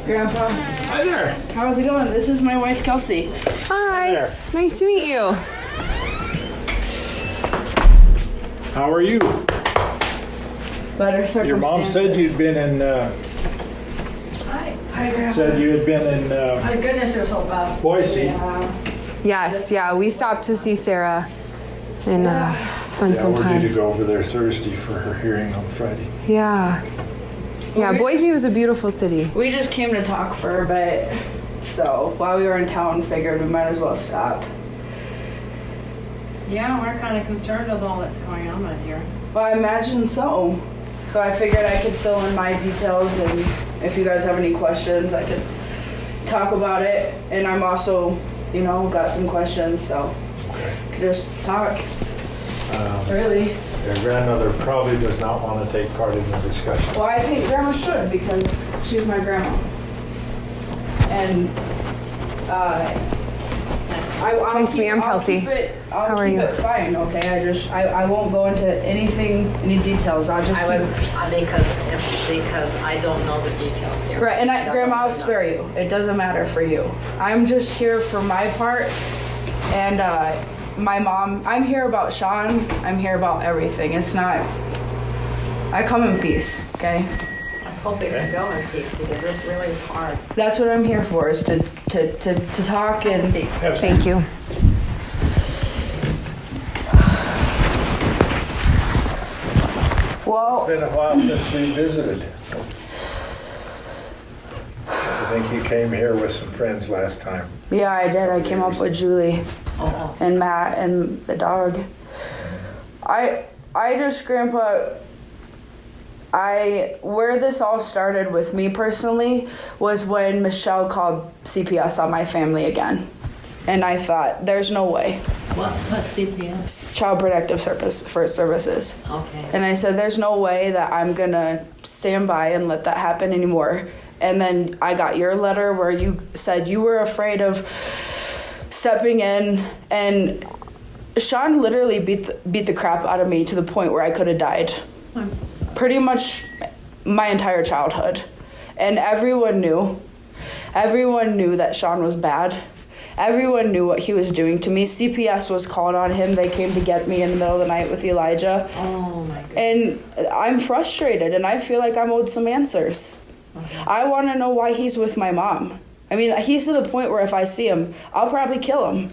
Grandpa. Hi there. How's it going? This is my wife, Kelsey. Hi. there. Nice to meet you. How are you? Better circumstances. Your mom said you'd been in. Hi, Grandpa. Said you had been in My goodness, you're so bad. Boise. Yes, yeah, we stopped to see Sarah and spend Yeah, some we're due to time. go over there Thursday for her hearing on Friday. Yeah. Yeah, Boise was a beautiful city. We just came to talk for a bit, so while we were in town, figured we might as well stop. Yeah, we're kind of concerned with all that's going on out here. Well, I imagine so. So I figured I could fill in my details, and if you guys have any questions, I could talk about it. And I'm also, got some questions, so could just talk. Really. Your grandmother probably does not want to take part in the discussion. Well, I think Grandma should because she's my grandma. And Nice to meet you. I'm Kelsey. I'll How are keep you? it fine, okay? I won't go into any details. I'll just Because I don't know the details, dear. Right, and Grandma, I'll spare you. It doesn't matter for you. I'm just here for my part, and my mom. I'm here about Sean. I'm here about everything. It's not. I come in peace, okay? I hope it can go in peace because this really is hard. That's what I'm here for, is to talk and See. Thank you. Well, It's been a while since we visited. I think you came here with some friends last time. yeah, I did. I came up with Julie Oh, and Matt and the dog. I just, Grandpa, where this all started with me personally was when Michelle called CPS on my family again. And I thought, there's no way. what's CPS? Child Protective Services. Okay. And I said, there's no way that I'm gonna stand by and let that happen anymore. And then I got your letter where you said you were afraid of stepping in, and Sean literally beat the crap out of me to the point where I could have died. I'm so sorry. Pretty much my entire childhood. And everyone knew that Sean was bad. Everyone knew what he was doing to me. CPS was called on him. They came to get me in the middle of the night with Elijah. Oh my goodness. And I'm frustrated, and I feel like I'm owed some answers. I want to know why he's with my mom. I mean, he's to the point where if I see him, I'll probably kill him.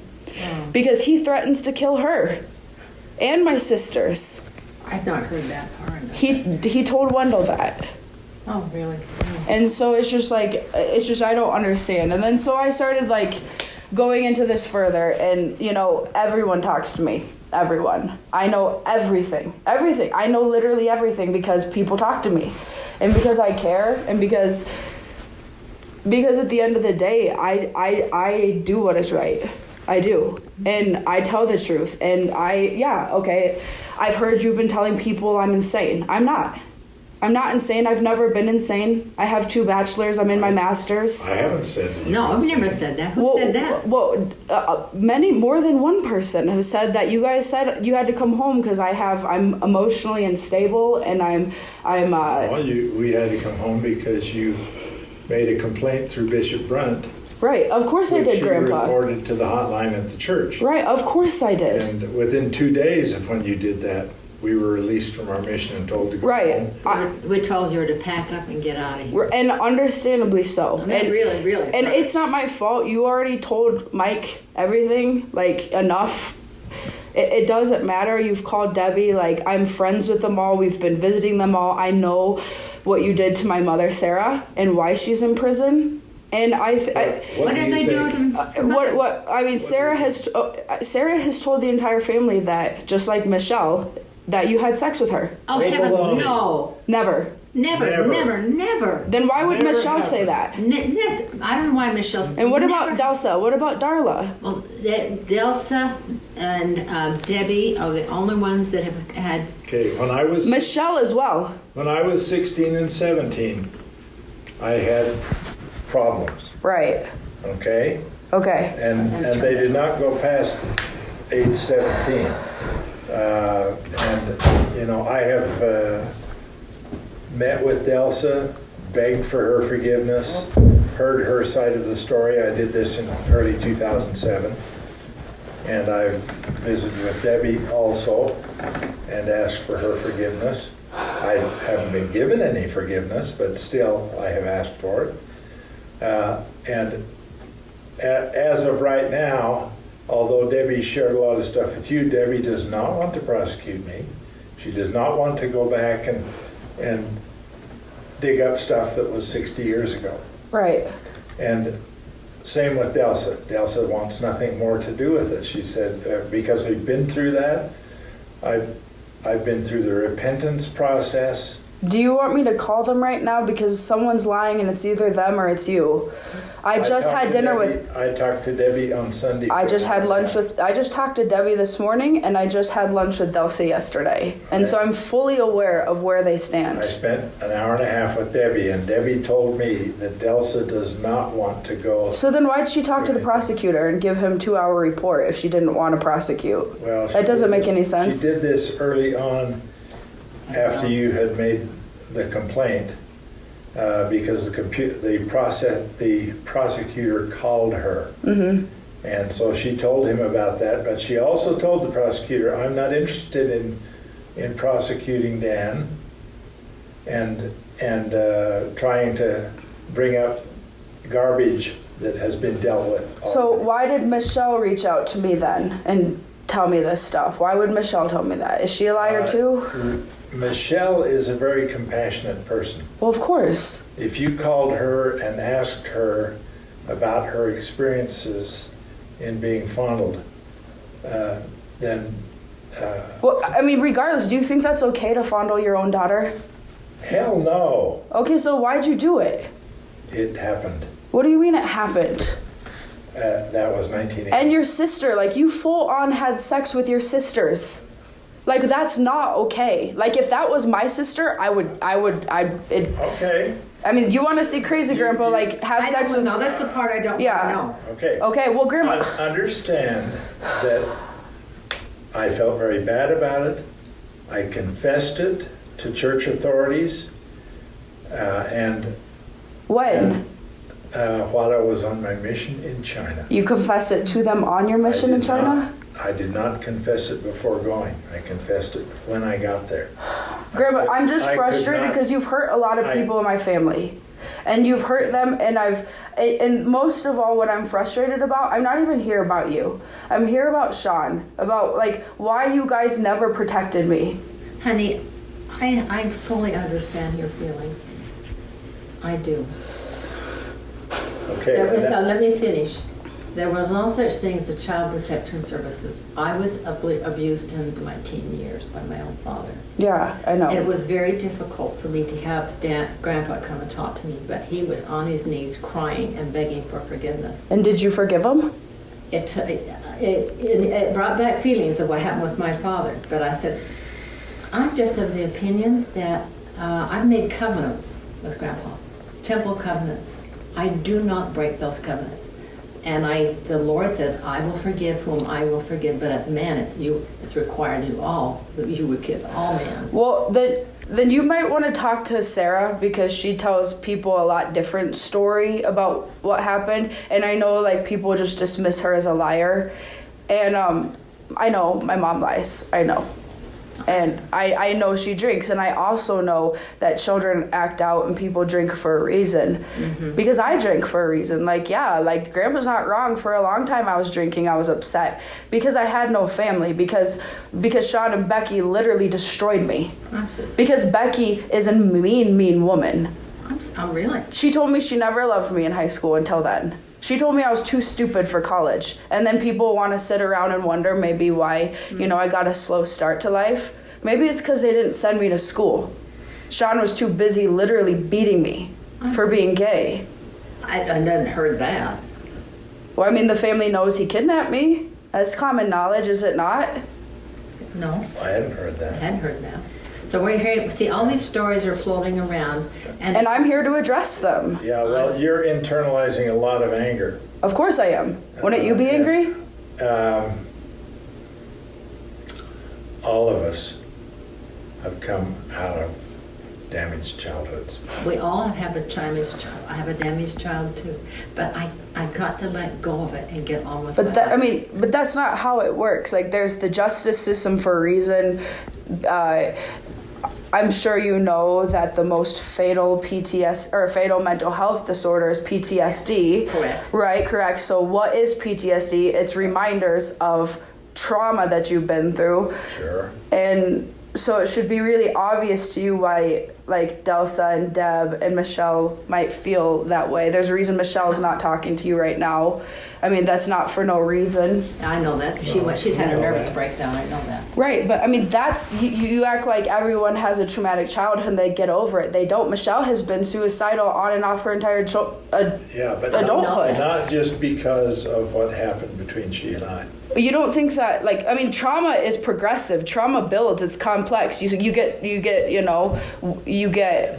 Because he threatens to kill her and my sisters. I've not heard that part. He told Wendell that. Oh, really? And so it's just I don't understand. And then so I started going into this further, and everyone talks to me. Everyone. I know everything. Everything. I know literally everything because people talk to me. And because I care, and because at the end of the day, I do what is right. I do. And I tell the truth. And I've heard you've been telling people I'm insane. I'm not. I'm not insane. I've never been insane. I have 2 bachelors. I'm in my master's. I haven't said that. No, I've never said that. Who said that? Well, more than one person have said that you guys said you had to come home because I'm emotionally unstable, and We had to come home because you made a complaint through Bishop Brunt. Right, of course I did, you Grandpa. reported to the hotline at the church. Right, of course I did. And within 2 days of when you did that, we were released from our mission and told to go Right. home. We told you to pack up and get out of here. And understandably so. I mean, really. And it's not my fault. You already told Mike everything, enough. It doesn't matter. You've called Debbie. I'm friends with them all. We've been visiting them all. I know what you did to my mother, Sarah, and why she's in prison. And What did they do to him? Sarah has told the entire family that, just like Michelle, that you had sex with her. Oh, Wait, heavens, hold on. no. Never. Never. Then why would Never Michelle happened. say that? I don't know why Michelle's... And what about never- Delsa? What about Darla? Well, Delsa and Debbie are the only ones that have had... Okay, when I was Michelle as well. 16 and 17, I had problems. Right. Okay, Okay. and they did not go past age 17. I have met with Delsa, begged for her forgiveness, heard her side of the story. I did this in early 2007. And I visited with Debbie also and asked for her forgiveness. I haven't been given any forgiveness, but still I have asked for it. And as of right now, although Debbie shared a lot of stuff with you, Debbie does not want to prosecute me. She does not want to go back and dig up stuff that was 60 years ago. Right. And same with Delsa. Delsa wants nothing more to do with it. She said, because we've been through that, I've been through the repentance process. Do you want me to call them right now? Because someone's lying and it's either them or it's you. I just had dinner with... I talked to Debbie on Sunday. I just talked to Debbie this morning, and I just had lunch with Delsa yesterday. And so I'm fully aware of where they stand. I spent an hour and a half with Debbie, and Debbie told me that Delsa does not want to go. So then why'd she talk to the prosecutor and give him a 2-hour report if she didn't want to prosecute? Well, that doesn't make any sense. She did this early on after you had made the complaint. Because the prosecutor called her. Mm-hmm. And so she told him about that, but she also told the prosecutor, I'm not interested in prosecuting Dan and trying to bring up garbage that has been dealt with already. So why did Michelle reach out to me then and tell me this stuff? Why would Michelle tell me that? Is she a liar too? Michelle is a very compassionate person. Well, of course. If you called her and asked her about her experiences in being fondled, then... well, I mean, regardless, do you think that's okay to fondle your own daughter? Hell no. Okay, so why'd you do it? It happened. What do you mean it happened? That was 1980. And your sister, like, you full on had sex with your sisters. Like, that's not okay. Like, if that was my sister, Okay. I mean, you want to see crazy grandpa, like, have sex with... No, that's the part I don't want to know. Okay. Okay, well, grandma... Understand that I felt very bad about it. I confessed it to church authorities. When? While I was on my mission in China. You confessed it to them on your mission in China? I did not confess it before going. I confessed it when I got there. Grandma, I'm just frustrated because you've hurt a lot of people in my family. And you've hurt them, and most of all, what I'm frustrated about, I'm not even here about you. I'm here about Sean, about, like, why you guys never protected me. Honey, I fully understand your feelings. I do. Okay. Let me finish. There was no such thing as the Child Protection Services. I was abused in my teen years by my own father. Yeah, I know. And it was very difficult for me to have Grandpa come and talk to me, but he was on his knees crying and begging for forgiveness. And did you forgive him? It brought back feelings of what happened with my father. But I said, I'm just of the opinion that I've made covenants with Grandpa, temple covenants. I do not break those covenants. And the Lord says, I will forgive whom I will forgive, but at man, it's required you all, that you would give all men. Well, then you might want to talk to Sarah, because she tells people a lot different story about what happened. And I know, like, people just dismiss her as a liar. And I know my mom lies. I know. And I know she drinks, and I also know that children act out and people drink for a reason. Mm-hmm. Because I drink for a reason. Like, yeah, like, Grandpa's not wrong. For a long time I was drinking. I was upset because I had no family, because Sean and Becky literally destroyed me. Because Becky is a mean woman. I'm really? She told me she never loved me in high school until then. She told me I was too stupid for college. And then people want to sit around and wonder maybe why, I got a slow start to life. Maybe it's because they didn't send me to school. Sean was too busy literally beating me for being gay. I hadn't heard that. Well, I mean, the family knows he kidnapped me. That's common knowledge, is it not? No. I hadn't heard that. So we're hearing, see, all these stories are floating around. And I'm here to address them. Yeah, well, you're internalizing a lot of anger. Of course I am. Wouldn't you be angry? All of us have come out of damaged childhoods. We all have a damaged child. I have a damaged child too. But I got to let go of it and get on with my life. But that's not how it works. Like, there's the justice system for a reason. I'm sure you know that the most fatal fatal mental health disorder is PTSD. Correct. Right, correct. So what is PTSD? It's reminders of trauma that you've been through. Sure. And so it should be really obvious to you why, like, Delsa and Deb and Michelle might feel that way. There's a reason Michelle's not talking to you right now. I mean, that's not for no reason. I know that. She's had a nervous breakdown. I know that. Right, but I mean, that's, you act like everyone has a traumatic childhood and they get over it. They don't. Michelle has been suicidal on and off her entire adulthood. Not just because of what happened between she and I. You don't think that, like, I mean, trauma is progressive. Trauma builds. It's complex. You get.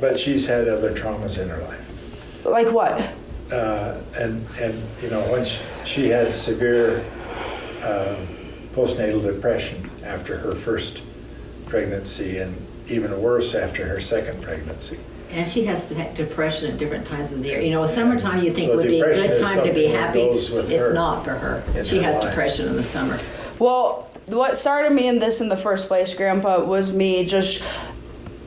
But she's had other traumas in her life. Like what? And when she had severe postnatal depression after her first pregnancy, and even worse after her second pregnancy. And she has depression at different times of the year. Summertime you think So would be a depression good is time to be something that happy. goes with It's her not for her. in She her has life. depression in the summer. Well, what started me in this in the first place, Grandpa, was me just...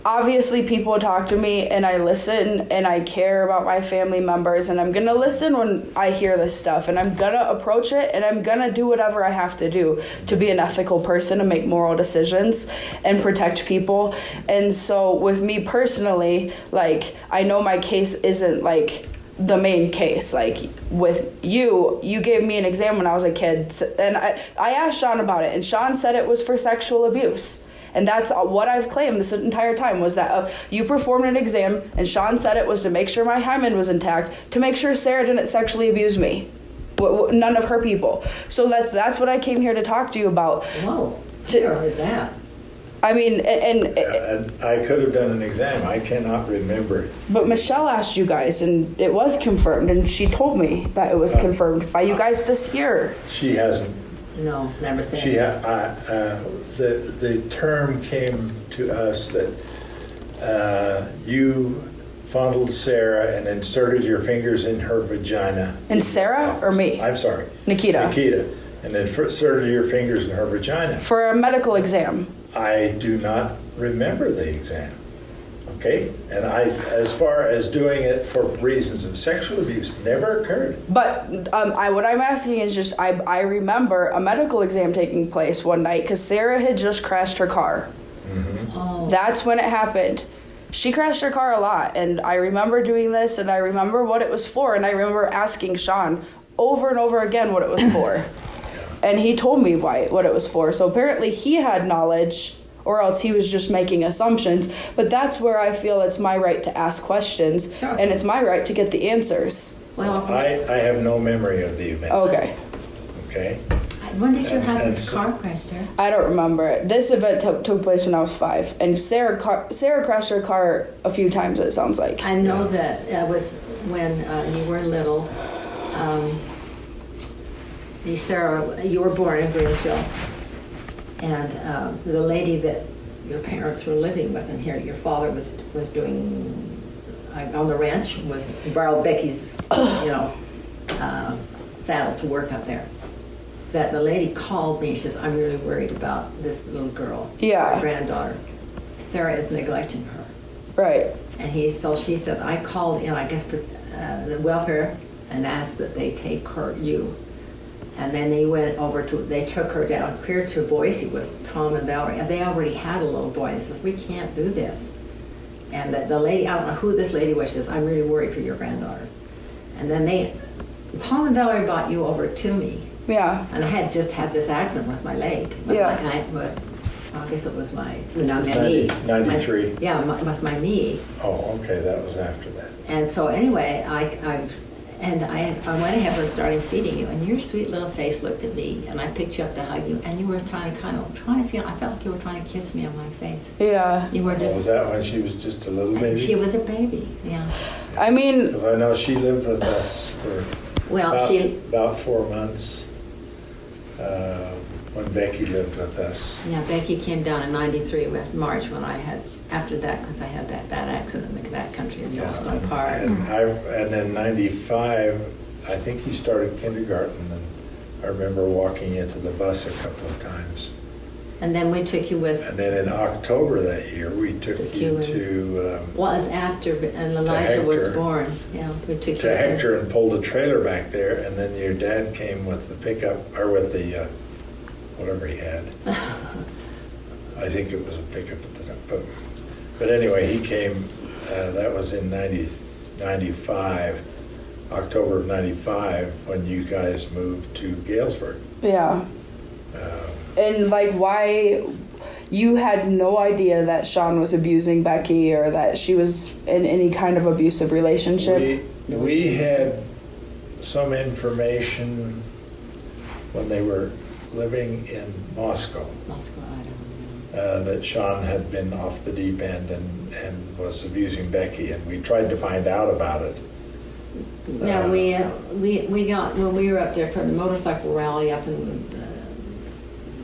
Obviously, people talk to me, and I listen, and I care about my family members, and I'm going to listen when I hear this stuff, and I'm going to approach it, and I'm going to do whatever I have to do to be an ethical person and make moral decisions and protect people. And so with me personally, like, I know my case isn't, like, the main case. Like, with you gave me an exam when I was a kid, and I asked Sean about it, and Sean said it was for sexual abuse. And that's what I've claimed this entire time, was that you performed an exam, and Sean said it was to make sure my hymen was intact, to make sure Sarah didn't sexually abuse me. None of her people. So that's what I came here to talk to you about. Whoa, I never heard that. I mean, And I could have done an exam. I cannot remember it. but Michelle asked you guys, and it was confirmed, and she told me that it was confirmed by you guys this year. She hasn't. No, never said She that. the term came to us that you fondled Sarah and inserted your fingers in her vagina. And Sarah or me? I'm sorry. Nikita. And then inserted your fingers in her vagina. For a medical exam. I do not remember the exam. Okay? And as far as doing it for reasons of sexual abuse, never occurred. But what I'm asking is just, I remember a medical exam taking place one night because Sarah had just crashed her car. Mm-hmm. Oh. That's when it happened. She crashed her car a lot, and I remember doing this, and I remember what it was for, and I remember asking Sean over and over again what it was for. And he told me what it was for. So apparently he had knowledge, or else he was just making assumptions. But that's where I feel it's my right to ask questions, Sure. and it's my right to get the answers. Well, I have no memory of the event. Okay. Okay? when did you have and this car crash, Sarah? I don't remember. This event took place when I was 5, and Sarah crashed her car a few times, it sounds like. I know that was when you were little. Sarah, you were born in Greensville, and the lady that your parents were living with, and here your father was doing on the ranch, borrowed Becky's, saddle to work up there. That the lady called me. She says, "I'm really worried about this little girl, Yeah. my granddaughter. Sarah is neglecting her." Right. And so she said, I called in, I guess, the welfare and asked that they take you. And then they took her down here to Boise with Tom and Valerie. And they already had a little boy. And says, "We can't do this." And the lady, I don't know who this lady was, she says, "I'm really worried for your granddaughter." And then Tom and Valerie brought you over to me. Yeah. And I had just had this accident with my leg. Yeah. I guess it was my knee. 93. With my knee. Oh, okay, that was after that. And so anyway, I went ahead and started feeding you, and your sweet little face looked at me, and I picked you up to hug you, and you were trying to feel. I felt like you were trying to kiss me on my face. Yeah. You were just. Was that when she was just a little baby? She was a baby. Yeah. I mean, Because I know she lived with us for about 4 months. when Becky lived with us. Yeah, Becky came down in '93 with March when I had, after that, because I had that bad accident in the backcountry in Yellowstone Park. And then '95, I think you started kindergarten, and I remember walking into the bus a couple of times. And then we took you with, And then in October that year, we took you to was after, and Elijah was Hector. born. Yeah, we took you in. Hector and pulled a trailer back there, and then your dad came with the pickup, or with the, whatever he had. I think it was a pickup at the time, but anyway, he came, that was in 95, October of 95, when you guys moved to Galesburg. Yeah. And like, why you had no idea that Sean was abusing Becky or that she was in any kind of abusive relationship? We had some information when they were living in Moscow, Moscow, Idaho. that Sean had been off the deep end and was abusing Becky, and we tried to find out about it. Yeah, we got, when we were up there for the motorcycle rally up in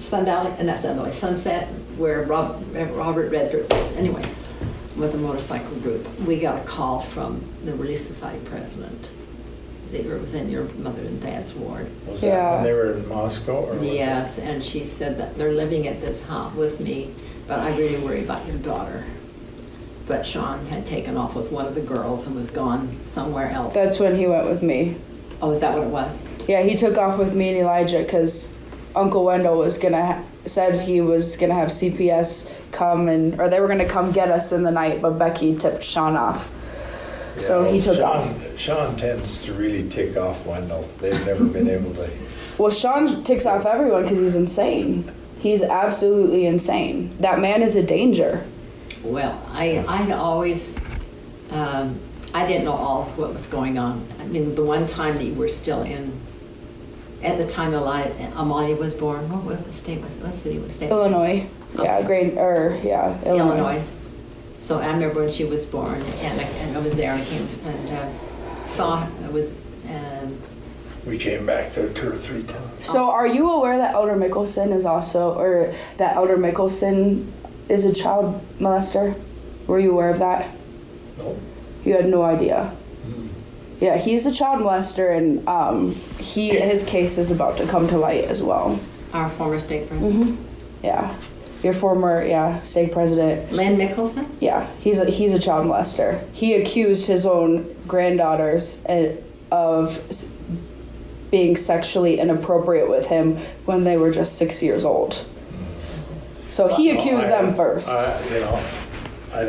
Sun Valley, and not Sun Valley, Sunset, where Robert Redford was, anyway, with the motorcycle group, we got a call from the Relief Society president. It was in your mother and dad's ward. Was that when they were in Moscow? Or was Yes, and she said that they're living at this house with me, but I really worry about your daughter. But Sean had taken off with one of the girls and was gone somewhere else. That's when he went with me. Oh, is that what it was? Yeah, he took off with me and Elijah because Uncle Wendell was said he was gonna have CPS come or they were gonna come get us in the night, but Becky tipped Sean off. So he took off. Sean tends to really tick off Wendell. They've never been able to. Well, Sean ticks off everyone because he's insane. He's absolutely insane. That man is a danger. Well, I'd always, I didn't know all what was going on. I mean, the one time that you were still in, at the time Amalia was born, what city was staying? Illinois. Yeah, Illinois. So I remember when she was born, and I was there, and I came and saw, We came back there 2 or 3 times. So are you aware that Elder Mickelson is a child molester? Were you aware of that? No. You had no idea? Yeah, he's a child molester, and his case is about to come to light as well. Our former state president. Yeah, your former state president. Lynn Mickelson? Yeah, he's a child molester. He accused his own granddaughters of being sexually inappropriate with him when they were just 6 years old. So he accused them first. I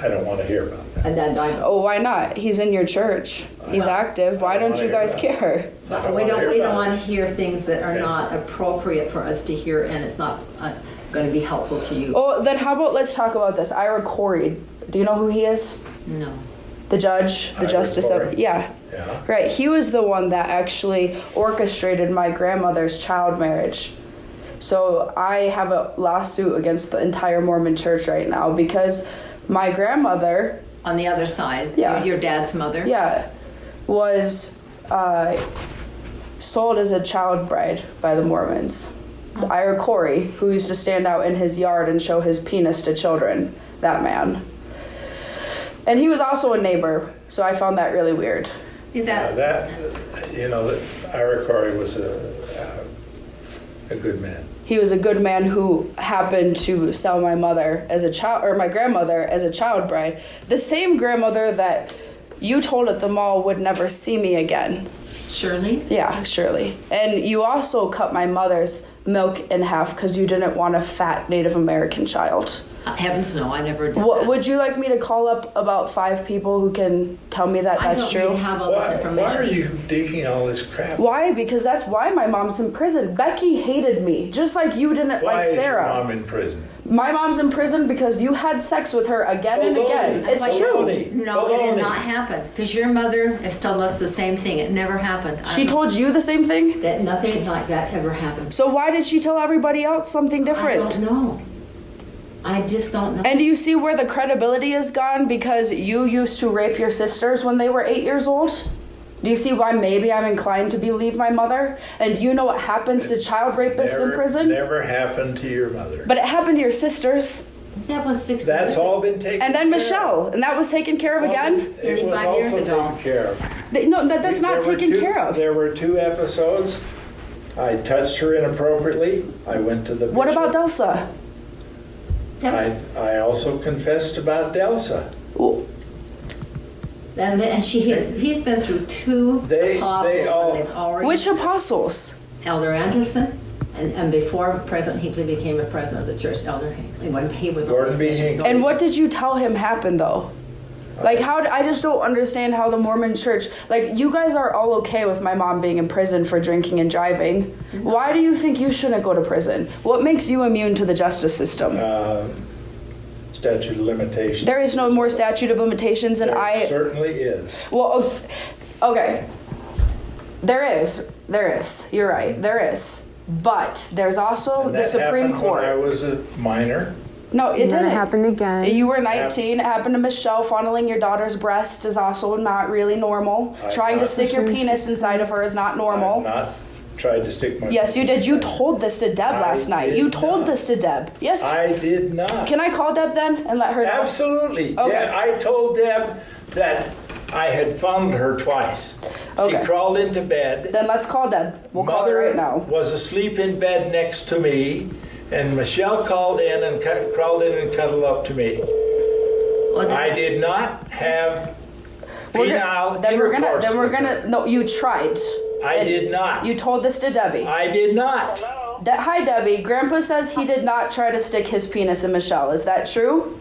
don't want to hear about that. And then Oh, why not? He's in your church. He's active. Why don't you guys care? we don't want to hear things that are not appropriate for us to hear, and it's not going to be helpful to you. Oh, then how about let's talk about this. Ira Corey. Do you know who he is? No. The judge, the Ira justice Corey? of yeah. Right. He was the one that actually orchestrated my grandmother's child marriage. So I have a lawsuit against the entire Mormon church right now because my grandmother, On the other side, Yeah. your dad's mother. was sold as a child bride by the Mormons. Ira Corey, who used to stand out in his yard and show his penis to children, that man. And he was also a neighbor, so I found that really weird. Ira Corey was a good man. He was a good man who happened to sell my mother as a child, or my grandmother as a child bride. The same grandmother that you told at the mall would never see me again. Shirley? Yeah, Shirley. And you also cut my mother's milk in half because you didn't want a fat Native American child. Heavens no, I never did What, that. would you like me to call up about 5 people who can tell me that that's I true? don't have all this information. Why are you digging all this crap? Why? Because that's why my mom's in prison. Becky hated me, just like you didn't like Sarah. Why is your mom in prison? My mom's in prison because you had sex with her again and again. Baloney. It's true. Baloney. No, it Baloney. did not happen. Because your mother has told us the same thing. It never happened. She told you the same thing? that nothing like that ever happened. So why did she tell everybody else something different? I don't know. I just don't know. And do you see where the credibility is gone because you used to rape your sisters when they were 8 years old? Do you see why maybe I'm inclined to believe my mother? And you know what happens to child rapists in prison? Never happened to your mother. But it happened to your sisters. That was 60 That's years all been taken And then care Michelle. of. And that was taken care of again? It was 55 years also ago. taken care of. No, that's not There were taken two- care of. There were 2 episodes. I touched her inappropriately. I went to the What bishop. about Delsa? I also confessed about Delsa. Well, And he's been through 2 They apostles, all- and they've already... which apostles? Elder Anderson, and before President Hinckley became a president of the church, Elder Hinckley, when he was Gordon on B. this mission. Hinckley. And what did you tell him happened though? Like I just don't understand how the Mormon church, like you guys are all okay with my mom being in prison for drinking and driving. Why do you think you shouldn't go to prison? What makes you immune to the justice system? Statute of limitations. There is no more statute of limitations and There certainly is. well, okay. There is. You're right. There is. But there's also And the that Supreme happened when I Court. was a minor. No, it And then didn't. it happened again. You were 19. It happened to Michelle. Funneling your daughter's breast is also not really normal. I Trying to thought- stick your penis inside of her is not normal. I've not tried to stick my... Yes, you did. You told this to Deb I last night. did You told not. this to Deb. Yes. I did not. Can I call Deb then and let her know? Absolutely. Okay. Yeah, I told Deb that I had fondled her twice. Okay. She crawled into bed. Then let's call Deb. We'll call her Mother right now. was asleep in bed next to me, and Michelle called in and crawled in and cuddled up to me. Well, I did not have penile Then we're intercourse with her. gonna. No, you tried. I And did not. You told this to Debbie. I did not. Hi, Debbie. Grandpa says he did not try to stick his penis in Michelle. Is that true?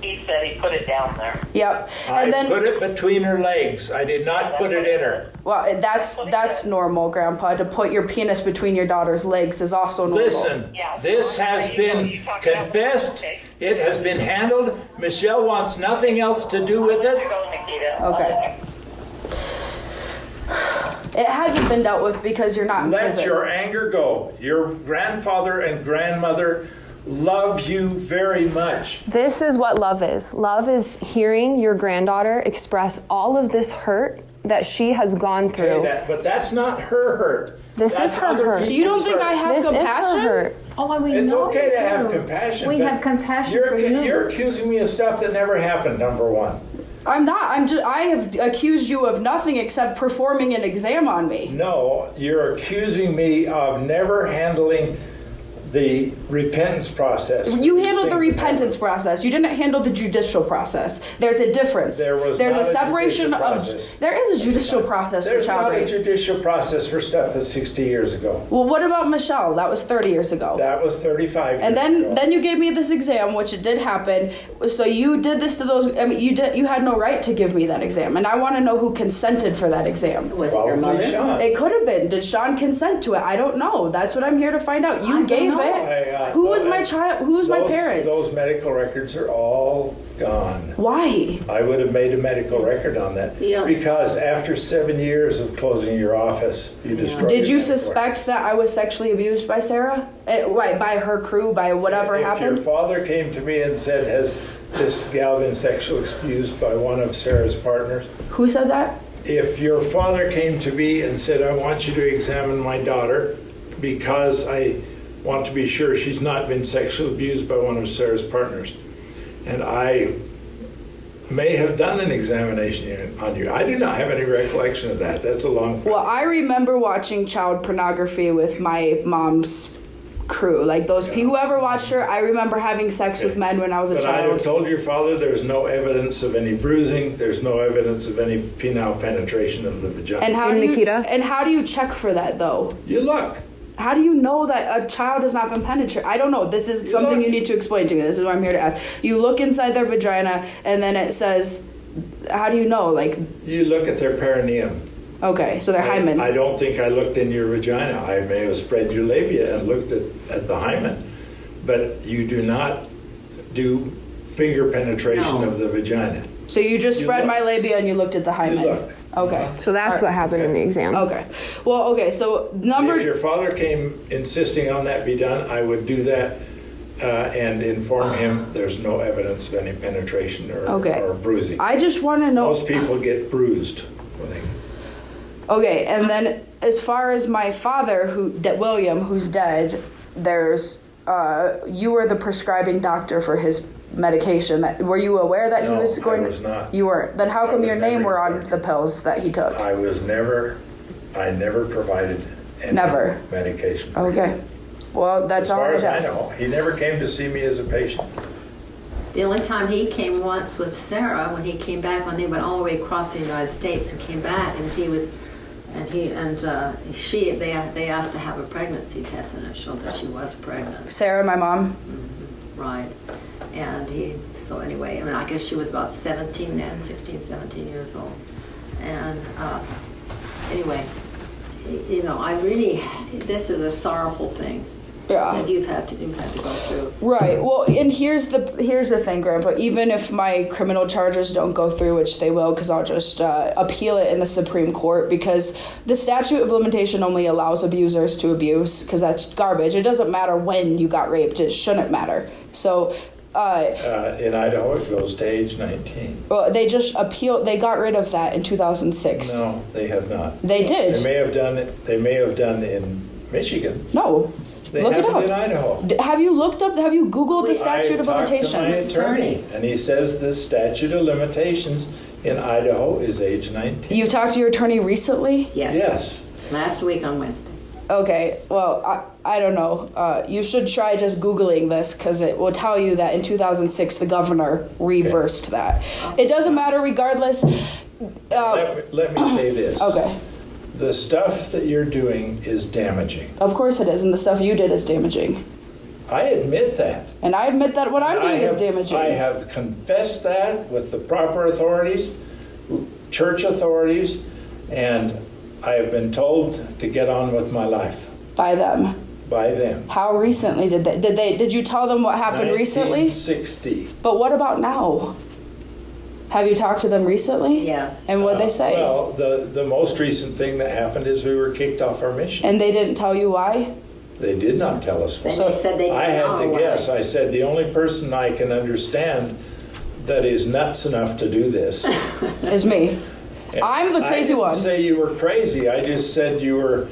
He said he put it down there. Yep. I And then, put it between her legs. I did not put it in her. well, that's normal, Grandpa. To put your penis between your daughter's legs is also normal. Listen, Yeah, this so has you been talked about confessed. okay. It has been handled. Michelle wants nothing else to do with There it. you go, Nikita. Okay. It hasn't been dealt with because you're not in Let prison. your anger go. Your grandfather and grandmother love you very much. This is what love is. Love is hearing your granddaughter express all of this hurt that she has gone through. Okay, but that's not her hurt. This That's is her other hurt. people's You don't think I have This compassion? is her hurt. Oh, we It's know okay you to have do. compassion. We but have compassion you're, for you. You're accusing me of stuff that never happened, number one. I'm not. I have accused you of nothing except performing an exam on me. No, you're accusing me of never handling the repentance process. You These handled the things that repentance happen. process. You didn't handle the judicial process. There's a difference. There's a not a separation judicial of. process. There is a judicial process for There's child not a rape. judicial process for stuff that's 60 years ago. Well, what about Michelle? That was 30 years ago. That was 35 And years ago. then you gave me this exam, which it did happen. So you did this to those. I mean, you had no right to give me that exam, and I want to know who consented for that exam. Was it your Probably mother? Sean. It could have been. Did Sean consent to it? I don't know. That's what I'm here to find out. I You don't gave know. it. Who was my child? Who was my parents? Those medical records are all gone. Why? I would have made a medical record on that. Yes. Because after 7 years of closing your office, you destroyed Did you your medical suspect that I was sexually abused by Sarah? Right, by her crew, by whatever record. If your happened? father came to me and said, has this gal been sexually abused by one of Sarah's partners? Who said that? If your father came to me and said, I want you to examine my daughter because I want to be sure she's not been sexually abused by one of Sarah's partners, and I may have done an examination on you. I do not have any recollection of that. That's a long time. Well, I remember watching child pornography with my mom's crew. Like those people, whoever watched her, I remember having sex with men when I was a But I child. told your father there's no evidence of any bruising. There's no evidence of any penile penetration of the vagina. And how And do Nikita? you and how do you check for that though? You look. How do you know that a child has not been penetrated? I don't know. This is something look. you need to explain to me. This is what I'm here to ask. You look inside their vagina and then it says, how do you know? Like, You look at their perineum. okay, so they're hymen. I don't think I looked in your vagina. I may have spread your labia and looked at the hymen. But you do not do finger penetration No. of the vagina. So you just You spread look. my labia and you looked at the hymen. look. Okay. So that's what happened in the exam. Okay. Well, okay. So If your father came insisting on that be done, I would do that and inform him there's no evidence of any penetration Okay. or bruising. I just want to know. Most people get bruised when they Okay, and then as far as my father, William, who's dead, there's you were the prescribing doctor for his medication. Were you aware that he No, was going? I was not. You weren't. Then how come was your name never were on instructed. the pills that he took? I never provided any Never. medication. Okay. Well, that's As all far I as I asked. know, he never came to see me as a patient. The only time he came once with Sarah, when he came back, when they went all the way across the United States and came back, and he was, and he and she, they asked to have a pregnancy test, and it showed that she was pregnant. Sarah, my mom. Right. And so anyway, I mean, I guess she was about 17 then, 16, 17 years old. And anyway, you know, this is a sorrowful thing Yeah. that you've had to go through. Right. Well, and here's the thing, Grandpa. Even if my criminal charges don't go through, which they will, because I'll just appeal it in the Supreme Court, because the statute of limitation only allows abusers to abuse, because that's garbage. It doesn't matter when you got raped. It shouldn't matter. So. In Idaho, it goes to age 19. Well, they just appealed. They got rid of that in 2006. No, they have not. They did. They may have done it. They may have done in Michigan. No. They Look it haven't up. in Idaho. Have you looked up? Have you Googled the statute of I talked to my limitations? attorney, and he says the statute of limitations in Idaho is age 19. You talked to your attorney recently? Yes. Yes. Last week on Wednesday. Okay, well, I don't know. You should try just Googling this, because it will tell you that in 2006 the governor reversed that. It doesn't matter regardless. Let me say this. Okay, The stuff that you're doing is damaging. of course it is, and the stuff you did is damaging. I admit that. And I admit that what I'm doing is I damaging. have confessed that with the proper authorities, church authorities, and I have been told to get on with my life By them. by them. How recently did you tell them what happened recently? 1960. But what about now? Have you talked to them recently? Yes. And what'd they say? Well, the most recent thing that happened is we were kicked off our mission. And they didn't tell you why? They did not tell us why. Then they said they didn't I had know to why. guess. I said the only person I can understand that is nuts enough to do this. Is me. And I'm the crazy I one. didn't say you were crazy. I just said you were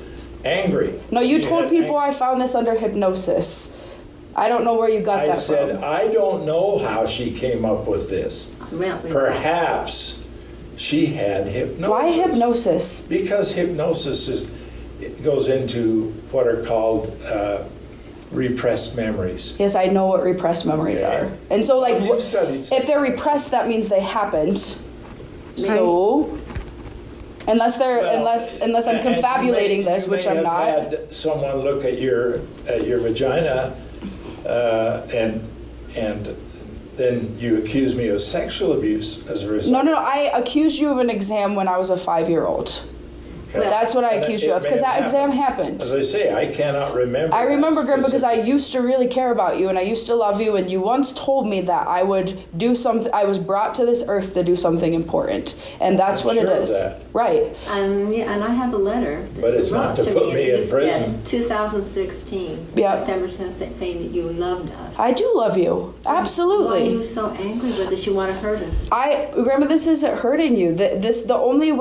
angry. No, you told had people ang- I found this under hypnosis. I don't know where you got I that said, from. I don't know how she came up with this. Perhaps she had hypnosis. Why hypnosis? Because hypnosis it goes into what are called repressed memories. Yes, I know what repressed memories Okay. are. And so, like, Well, you've studied some. if they're repressed, that means they happened. So, unless Well, I'm and confabulating you may- this, which you may I'm not. have had someone look at your vagina, and then you accuse me of sexual abuse as a result. No. I accused you of an exam when I was a 5-year-old. Okay. That's what I And accused you it of, may because that have exam happened. happened. As I say, I cannot remember. I remember, that Grandma, because I specific- used to really care about you, and I used to love you, and you once told me that I would do something. I was brought to this earth to do something important, and that's I'm what sure it of is. that. Right. And I have a letter that But it's you not wrote to to put me, me and in you prison. said 2016, Yeah. September 10th, saying that you loved us. I do love you. Why are Absolutely. you so angry with us? You want to hurt us? Grandma, this isn't hurting you. The only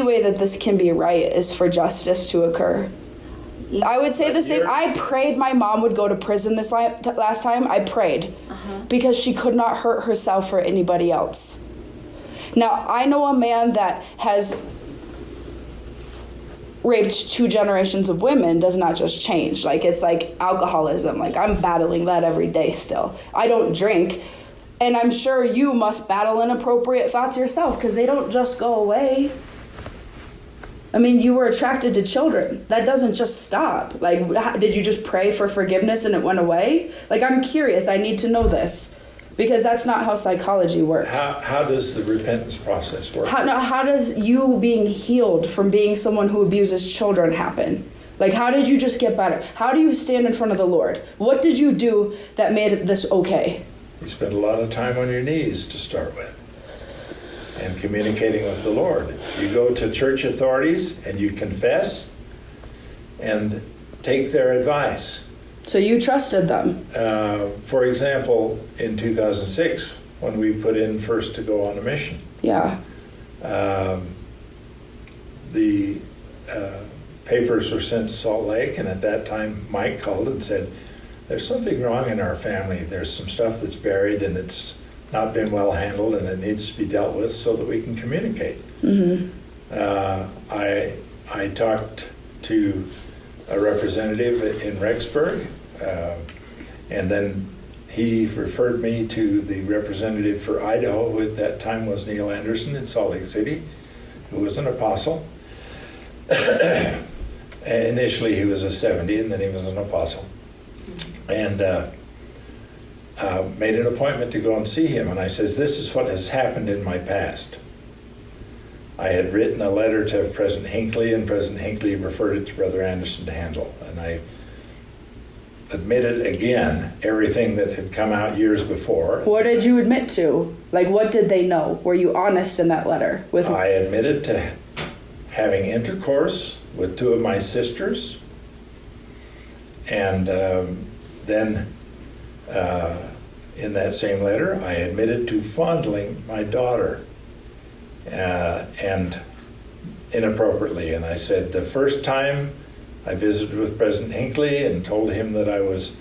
way that this can be right is for justice to occur. I would say But the same. you're- I prayed my mom would go to prison this last time. I prayed because she could not hurt herself or anybody else. Now, I know a man that has raped 2 generations of women does not just change. Like, it's like alcoholism. Like, I'm battling that every day still. I don't drink. And I'm sure you must battle inappropriate thoughts yourself, because they don't just go away. I mean, you were attracted to children. That doesn't just stop. Like, did you just pray for forgiveness and it went away? Like, I'm curious. I need to know this, because that's not how psychology works. How does the repentance process work? How does you being healed from being someone who abuses children happen? Like, how did you just get better? How do you stand in front of the Lord? What did you do that made this okay? You spend a lot of time on your knees to start with and communicating with the Lord. You go to church authorities and you confess and take their advice. So you trusted them. For example, in 2006, when we put in first to go on a mission, Yeah. the papers were sent to Salt Lake, and at that time Mike called and said, there's something wrong in our family. There's some stuff that's buried and it's not been well handled and it needs to be dealt with so that we can communicate. Mm-hmm. I talked to a representative in Rexburg, and then he referred me to the representative for Idaho, who at that time was Neil Anderson in Salt Lake City, who was an apostle. Initially he was a 70 and then he was an apostle. And made an appointment to go and see him. And I says, this is what has happened in my past. I had written a letter to President Hinckley, and President Hinckley referred it to Brother Anderson to handle. And I admitted again everything that had come out years before. What did you admit to? Like, what did they know? Were you honest in that letter? With I admitted to having intercourse with two of my sisters, and then in that same letter, I admitted to fondling my daughter, and inappropriately. And I said the first time I visited with President Hinckley and told him that I was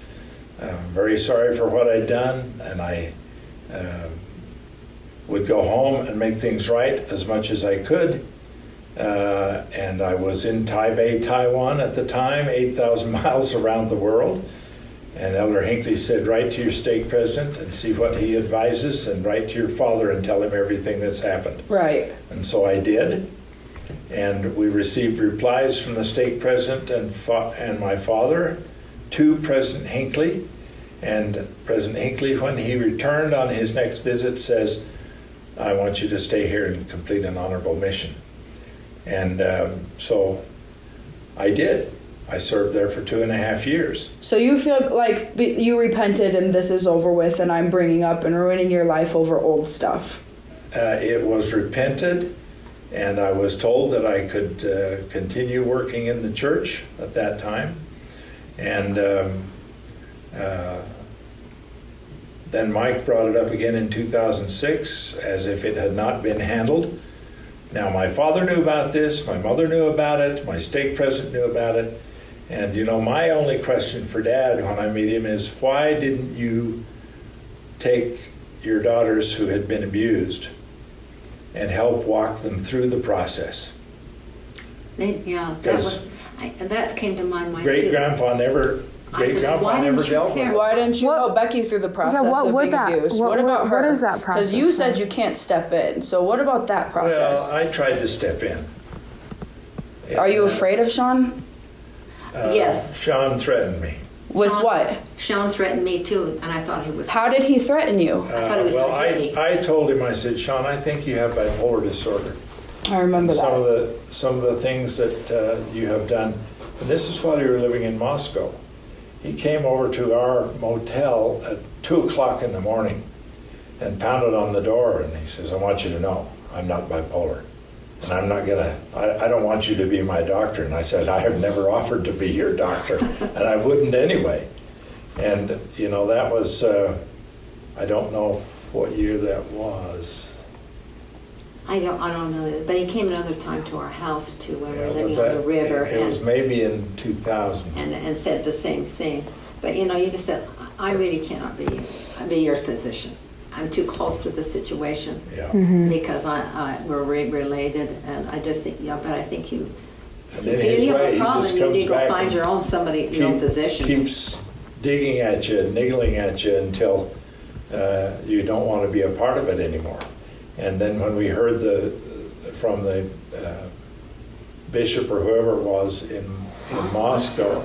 very sorry for what I'd done, and I would go home and make things right as much as I could. And I was in Taipei, Taiwan at the time, 8,000 miles around the world. And Elder Hinckley said, write to your stake president and see what he advises, and write to your father and tell him everything that's happened. right. And so I did. And we received replies from the stake president and my father to President Hinckley. And President Hinckley, when he returned on his next visit, says, I want you to stay here and complete an honorable mission. And so I did. I served there for 2.5 years. So you feel like you repented and this is over with, and I'm bringing up and ruining your life over old stuff. It was repented, and I was told that I could continue working in the church at that time. And then Mike brought it up again in 2006 as if it had not been handled. Now, my father knew about this, my mother knew about it, my stake president knew about it. And, you know, my only question for Dad when I meet him is, why didn't you take your daughters who had been abused and help walk them through the process? Yeah, that came to my mind Great-grandpa never dealt with it. Why didn't you help Becky through the process of being abused? What about her? What is that process? Because you said you can't step in. So what about that process? Well, I tried to step in. Are you afraid of Sean? Yes. Sean threatened me. With what? Sean threatened me too, and I thought he was. How did he threaten you? I thought he was well, going to hit me. I told him, I said, Sean, I think you have bipolar disorder. I remember that. Some of the things that you have done, and this is while you were living in Moscow. He came over to our motel at 2 o'clock in the morning and pounded on the door, and he says, I want you to know I'm not bipolar. And I'm not I don't want you to be my doctor. And I said, I have never offered to be your doctor, and I wouldn't anyway. And, you know, that was, I don't know what year that was. I don't know, but he came another time to our house too when we were Yeah, living was on that- the river. It was maybe in 2000. and said the same thing. But you know, you just said, I really cannot be your physician. I'm too close to the situation. Yeah. Because we're related, and I just think, yeah, but I think And if in his you have way, a he problem, just you comes need to go back find and your own physician. keeps digging at you, niggling at you until you don't want to be a part of it anymore. And then when we heard from the bishop or whoever it was in Moscow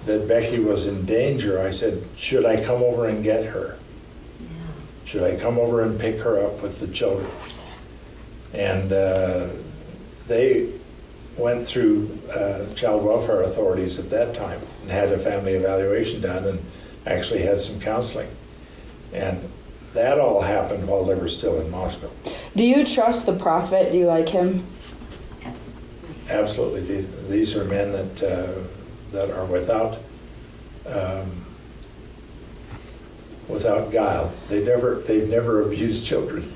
that Becky was in danger, I said, should I come over and get her? Should I come over and pick her up with the children? And they went through child welfare authorities at that time and had a family evaluation done and actually had some counseling. And that all happened while they were still in Moscow. Do you trust the prophet? Do you like him? Absolutely. These are men that are without guile. They've never abused children.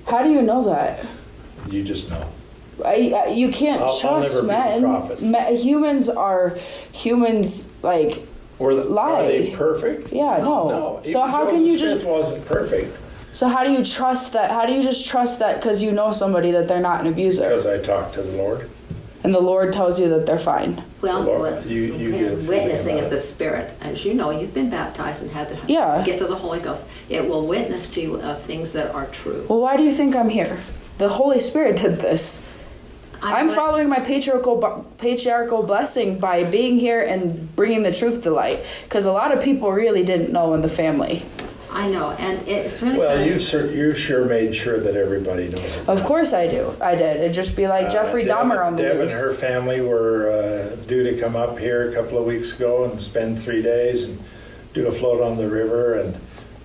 How do you know that? You just know. You can't I'll trust never be the prophet. men. Humans are humans. Like lie. Are they perfect? Yeah, no. No. So Even how can you Joseph just? Smith wasn't perfect So how do you trust that? How do you just trust that because you know somebody that they're not an abuser, because I talked to the Lord. and the Lord tells you that they're fine? Well, Lord, you get a feeling witnessing about of the it. Spirit. As you know, you've been baptized and had the Yeah. gift of the Holy Ghost. It will witness to you of things that are true. Well, why do you think I'm here? The Holy Spirit did this. I'm following my patriarchal blessing by being here and bringing the truth to light. Because a lot of people really didn't know in the family. I know, and it's really Well, nice. you sure made sure that everybody knows it. Of course I do. I did. It'd just be like Jeffrey Dahmer on the Deb and loose. her family were due to come up here a couple of weeks ago and spend 3 days and do a float on the river. And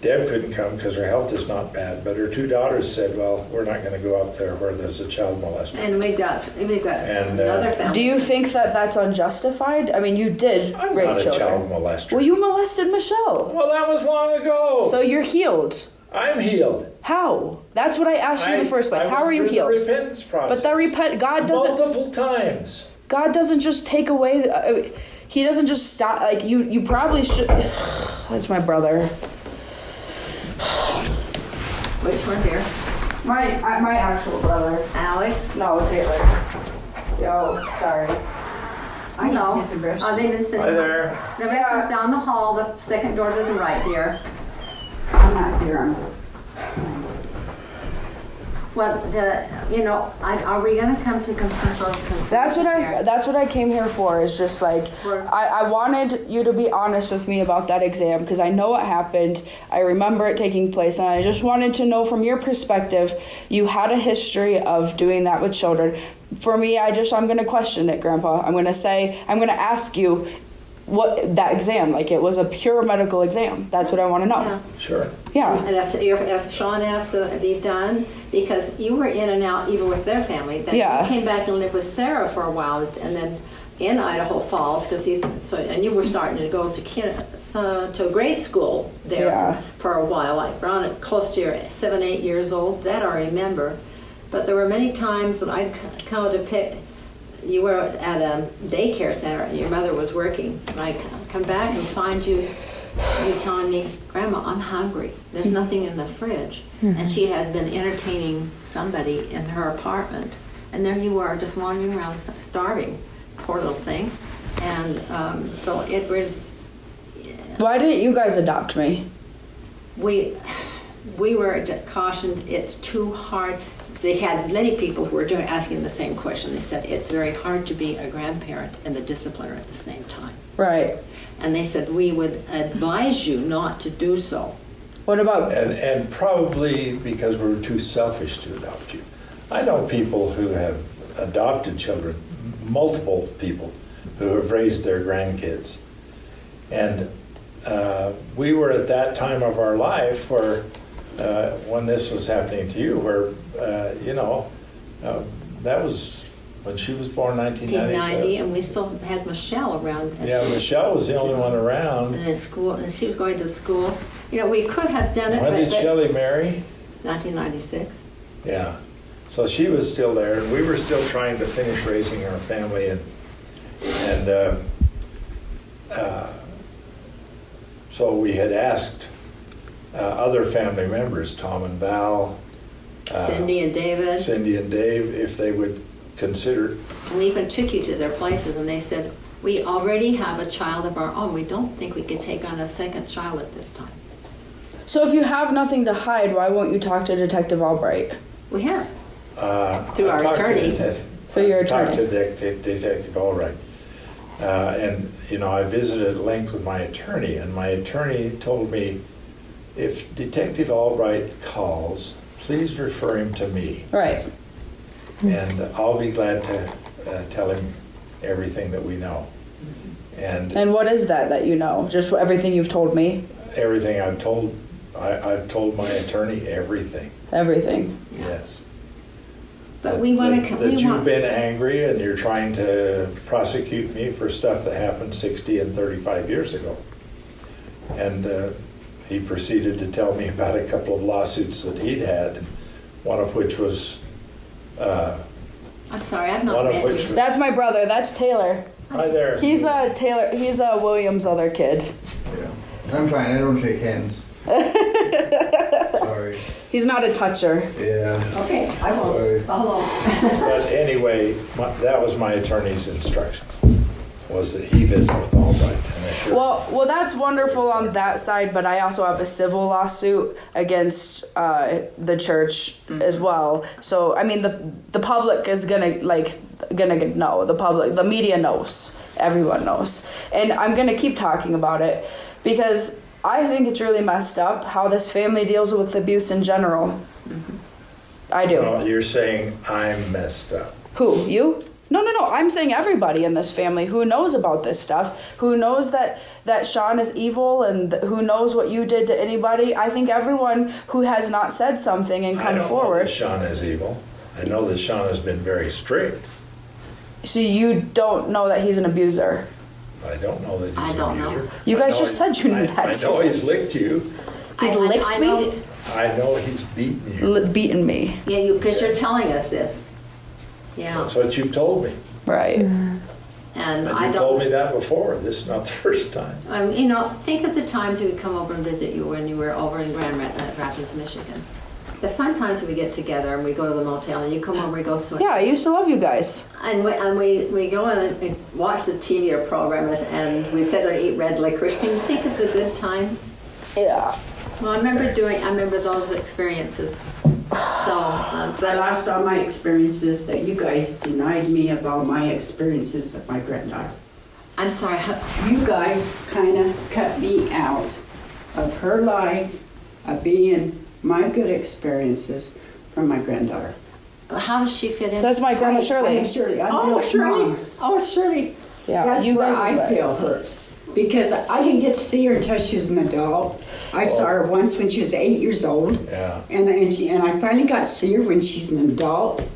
Deb couldn't come because her health is not bad. But her 2 daughters said, "Well, we're not going to go up there where there's a child molester." And we've got And, another family. Do you think that that's unjustified? I mean, you did I'm rape not a children. child molester. Well, you molested Michelle. Well, that was long ago. So you're healed. I'm healed. How? That's what I asked you in the first place. I How are went you through healed? the repentance process. But that God doesn't. Multiple times. God doesn't just take away. He doesn't just stop. Like you probably should. That's my brother. Which one here? My actual brother. Alex? No, Taylor. Yo, sorry. I know. He's a bitch. They've been sitting. Hi there. The restroom's down the hall, the second door to the right, dear. I'm not here. Well, are we going to come to some sort of That's what conclusion That's what I came here for. Is just like I wanted you to be honest with me about that exam because I know what happened. I remember it taking place, and I just wanted to know from your perspective. You had a history of doing that with children. For me, I'm going to question it, Grandpa. I'm going to ask you what that exam, like it was a pure medical exam. That's what I want to know. Yeah. Sure. Yeah. And if Sean asked to be done, because you were in and out even with their family, then Yeah. you came back and lived with Sarah for a while, and then in Idaho Falls, and you were starting to go to grade school there Yeah. for a while, like around close to your 7, 8 years old. That I remember. But there were many times that I'd come to pick. You were at a daycare center and your mother was working, and I come back and find you telling me, "Grandma, I'm hungry. There's nothing in the fridge." And she had been entertaining somebody in her apartment, and there you were just wandering around starving, poor little thing. And so it was. Why didn't you guys adopt me? We were cautioned it's too hard. They had many people who were asking the same question. They said it's very hard to be a grandparent and the discipliner at the same time. Right. And they said we would advise you not to do so. What about? And probably because we were too selfish to adopt you. I know people who have adopted children, multiple people who have raised their grandkids. And we were at that time of our life where when this was happening to you, where, that was when she was born, 1990, and we still had Michelle around. Yeah, Michelle was the only one around. And in school, and she was going to school. We could have done it. When but did Shelley marry? 1996. Yeah. So she was still there, and we were still trying to finish raising our family, and so we had asked other family members, Tom and Val, Cindy and Dave, if they would consider. And we even took you to their places, and they said, "We already have a child of our own. We don't think we could take on a second child at this time." So if you have nothing to hide, why won't you talk to Detective Albright? We have. Through our attorney. Through your attorney. Talked to Detective Albright. And, I visited at length with my attorney, and my attorney told me, if Detective Albright calls, please refer him to me. Right. And I'll be glad to tell him everything that we know. And what is that you know? Just everything you've told me? Everything I've told my attorney everything. Everything. Yes. But we want to. That you've been angry and you're trying to prosecute me for stuff that happened 60 and 35 years ago. And he proceeded to tell me about a couple of lawsuits that he'd had, one of which was I'm sorry, I've not One of met which you. was, That's my brother. That's Taylor. hi there. He's Taylor. He's William's other kid. I'm fine, I don't shake hands. Sorry. He's not a toucher. Yeah. Okay, I Sorry. will. Hello. But anyway, that was my attorney's instructions, was that he visit with Albright. And I sure Well, that's wonderful on that side, but I also have a civil lawsuit against the church as well. So I mean, the public is gonna know. The public, the media knows. Everyone knows, and I'm gonna keep talking about it because I think it's really messed up how this family deals with abuse in general. I do. Well, you're saying I'm messed up. Who? You? No. I'm saying everybody in this family who knows about this stuff, who knows that Sean is evil and who knows what you did to anybody. I think everyone who has not said something and I come don't know forward. that Sean is evil. I know that Sean has been very strict. So you don't know that he's an abuser. I don't know that he's I don't know. abuser. You I guys know just said you knew that I know too. he's licked you. He's licked I me? know- I know he's beaten you. Beaten me. Yeah, because you're telling us this. Yeah, That's what you've told me. Right. and And I you told me don't, that before. This is not the first time. think of the times we would come over and visit you when you were over in Grand Rapids, Michigan. The fun times we get together and we go to the motel and you come over and we go swimming. Yeah, I used to love you guys. And we go and watch the TV or programs and we'd sit there and eat red licorice. Can you think of the good times? Yeah. Well, I remember those experiences. So, I but lost all my experiences that you guys denied me about my experiences with my granddaughter. I'm sorry. You guys kind of cut me out of her life, of being my good experiences from my granddaughter. How does she fit in? That's my grandma Shirley. I'm Shirley. I'm Oh, Bill's Shirley. mom. Oh, Shirley. Yeah. That's you where guys are I good. feel hurt. Because I didn't get to see her until she was an adult. I saw her once when she was 8 years old. Yeah. And I finally got to see her when she's an adult.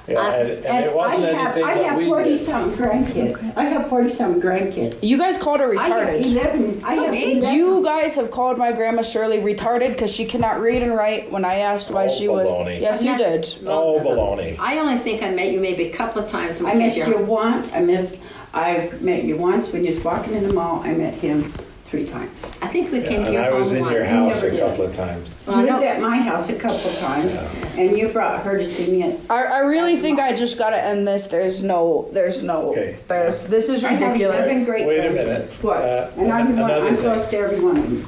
Yeah, and it wasn't anything I that have we 40-something did. grandkids. I have 40-something grandkids. You guys called her I have retarded. 11. I have 11. You guys have called my grandma Shirley retarded because she cannot read and write when I asked why Oh, she was. baloney. Yes, you I'm did. not- Oh, baloney. I only think I met you maybe a couple of times. I missed you once. I met you once when you was walking in the mall. I met him 3 times. I think we Yeah, came to and your I was home in your once. house never a did. couple of times. Well, I He was know- at my house a couple of times, and you brought her to see me. I really think I just gotta end this. This is Okay. ridiculous. I have 11 great Wait a grandkids. minute. What? And Another I'm thing. close to every one of them.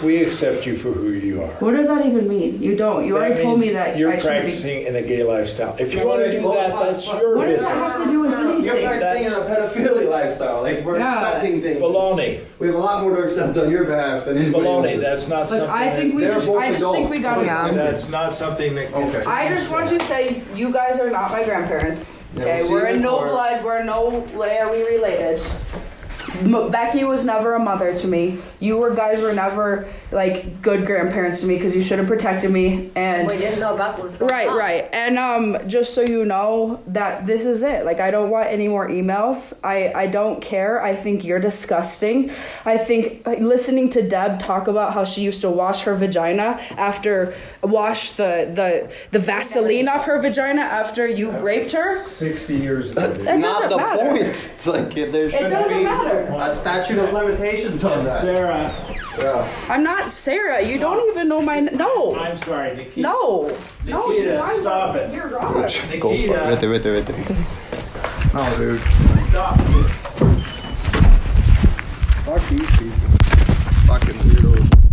We accept you for who you are. What does that even mean? You don't. You already That told me means that you're I should be. practicing in a gay lifestyle. If you That's want to right. do that, that's your What does that business. have to do with You're anything? practicing a pedophilia lifestyle. Like, we're Yeah. accepting things. Baloney. We have a lot more to accept on your behalf than anybody Baloney. else's. That's not But something. I think we They're just. both I just think we adults. gotta. That's not something that. Okay. I just want to say you guys are not my grandparents. Yeah, Okay, we'll see we're you in in no court. blood. We're no way are we related. Becky was never a mother to me. You guys were never like good grandparents to me because you should have protected me. And We didn't know about what was going on. right. And just so you know that this is it. Like I don't want any more emails. I don't care. I think you're disgusting. I think listening to Deb talk about how she used to wash her vagina wash the Vaseline off her vagina after you raped her. 60 years ago. That doesn't matter. Like, there It should doesn't be matter. a statute of limitations on that. Sarah. Yeah. I'm not Sarah. You don't even know my no. I'm sorry, Nikita. No. No, Nikita, you are stop wrong. it. You're wrong. Nikita, Oh, dude. stop this. Fuck these people. Fucking weirdos.